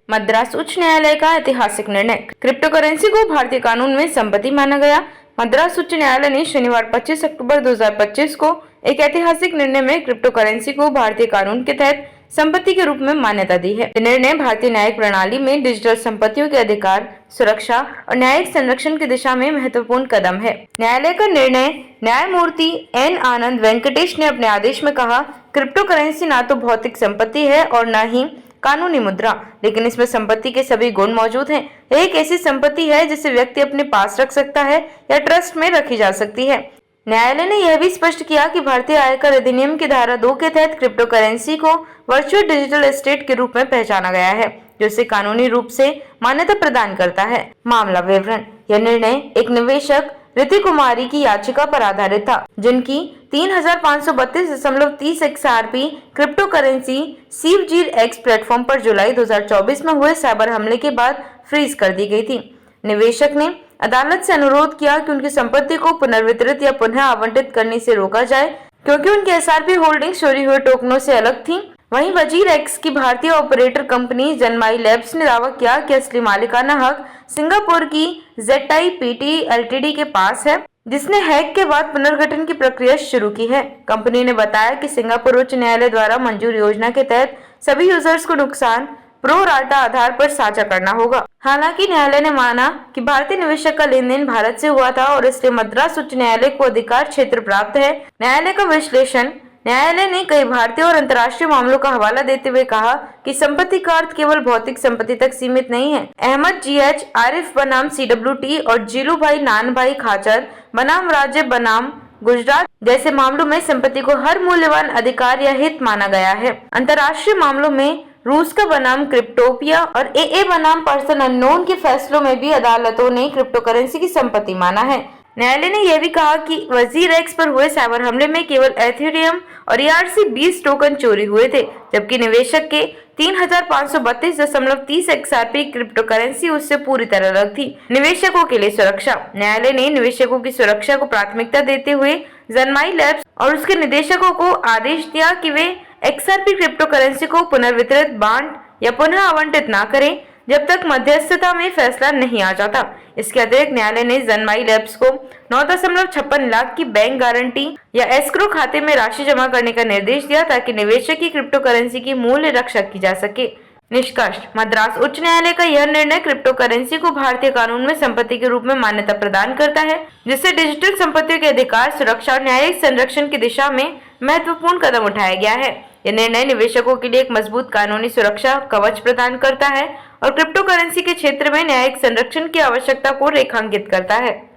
मद्रास उच्च न्यायालय का ऐतिहासिक निर्णय। क्रिप्टो करेंसी को भारतीय कानून में संपत्ति माना गया। मद्रास उच्च न्यायालय ने शनिवार 25 अक्टूबर 2025 को एक ऐतिहासिक निर्णय में क्रिप्टो करेंसी को भारतीय कानून के तहत संपत्ति के रूप में मान्यता दी है। यह निर्णय भारतीय न्यायिक प्रणाली में डिजिटल संपत्तियों के अधिकार, सुरक्षा और न्यायिक संरक्षण की दिशा में महत्वपूर्ण कदम है। न्यायालय का निर्णय न्यायमूर्ति एन आनंद वेंकटेश ने अपने आदेश में कहा, क्रिप्टो करेंसी न तो भौतिक संपत्ति है और न ही कानूनी मुद्रा, लेकिन इसमें संपत्ति के सभी गुण मौजूद हैं। यह एक ऐसी संपत्ति है जिसे व्यक्ति अपने पास रख सकता है या ट्रस्ट में रखी जा सकती है। न्यायालय ने यह भी स्पष्ट किया कि भारतीय आयकर अधिनियम की धारा 2 के तहत क्रिप्टो करेंसी को वर्चुअल डिजिटल एस्टेट के रूप में पहचाना गया है, जो इसे कानूनी रूप से मान्यता प्रदान करता है। मामला विवरण। यह निर्णय एक निवेशक रिति कुमारी की याचिका पर आधारित था, जिनकी 3532.30 XRP crypto currency SeavGear-X platform पर जुलाई 2024 में हुए साइबर हमले के बाद फ्रीज कर दी गई थी। निवेशक ने अदालत से अनुरोध किया कि उनकी संपत्ति को पुनर्वितरित या पुनः आवंटित करने से रोका जाए, क्योंकि उनकी SRP होल्डिंग्स चोरी हुए टोकनों से अलग थीं। वहीं WZIR-X की भारतीय ऑपरेटर कंपनी जनमाई लैब्स ने दावा किया कि असली मालिकाना हक सिंगापुर की ZIPT Ltd के पास है, जिसने हैक के बाद पुनर्गठन की प्रक्रिया शुरू की है। कंपनी ने बताया कि सिंगापुर उच्च न्यायालय द्वारा मंजूर योजना के तहत सभी यूजर्स को नुकसान प्रो राटा आधार पर साझा करना होगा। हालांकि न्यायालय ने माना कि भारतीय निवेशक का लेन देन भारत से हुआ था और इसलिए मद्रास उच्च न्यायालय को अधिकार क्षेत्र प्राप्त है। न्यायालय का विश्लेषण। न्यायालय ने कई भारतीय और अंतर्राष्ट्रीय मामलों का हवाला देते हुए कहा कि संपत्ति का अर्थ केवल भौतिक संपत्ति तक सीमित नहीं है। अहमद GH, आरिफ बनाम CWT और जीलू भाई नान भाई खाचर बनाम राज्य बनाम गुजरात जैसे मामलों में संपत्ति को हर मूल्यवान अधिकार या हित माना गया है। अंतर्राष्ट्रीय मामलों में रूस का बनाम क्रिप्टोपिया और AA बनाम पर्सन अननोन के फैसलों में भी अदालतों ने क्रिप्टो करेंसी की संपत्ति माना है। न्यायालय ने यह भी कहा कि WZIR-X पर हुए साइबर हमले में केवल एथेरियम और ERC-20 टोकन चोरी हुए थे, जबकि निवेशक के 3532.30 XRP क्रिप्टो करेंसी उससे पूरी तरह अलग थी। निवेशकों के लिए सुरक्षा। न्यायालय ने निवेशकों की सुरक्षा को प्राथमिकता देते हुए जनमाई लैब्स और उसके निदेशकों को आदेश दिया कि वे XRP क्रिप्टो करेंसी को पुनर्वितरित, बांट या पुनः आवंटित न करें जब तक मध्यस्थता में फैसला नहीं आ जाता। इसके अतिरिक्त न्यायालय ने जनमाई लैब्स को 9.56 लाख की बैंक गारंटी या एस्क्रो खाते में राशि जमा करने का निर्देश दिया, ताकि निवेशक की क्रिप्टो करेंसी की मूल्य रक्षा की जा सके। निष्कर्ष। मद्रास उच्च न्यायालय का यह निर्णय क्रिप्टो करेंसी को भारतीय कानून में संपत्ति के रूप में मान्यता प्रदान करता है, जिससे डिजिटल संपत्तियों के अधिकार, सुरक्षा और न्यायिक संरक्षण की दिशा में महत्वपूर्ण कदम उठाया गया है। यह निर्णय निवेशकों के लिए एक मजबूत कानूनी सुरक्षा कवच प्रदान करता है और क्रिप्टो करेंसी के क्षेत्र में न्यायिक संरक्षण की आवश्यकता को रेखांकित करता है।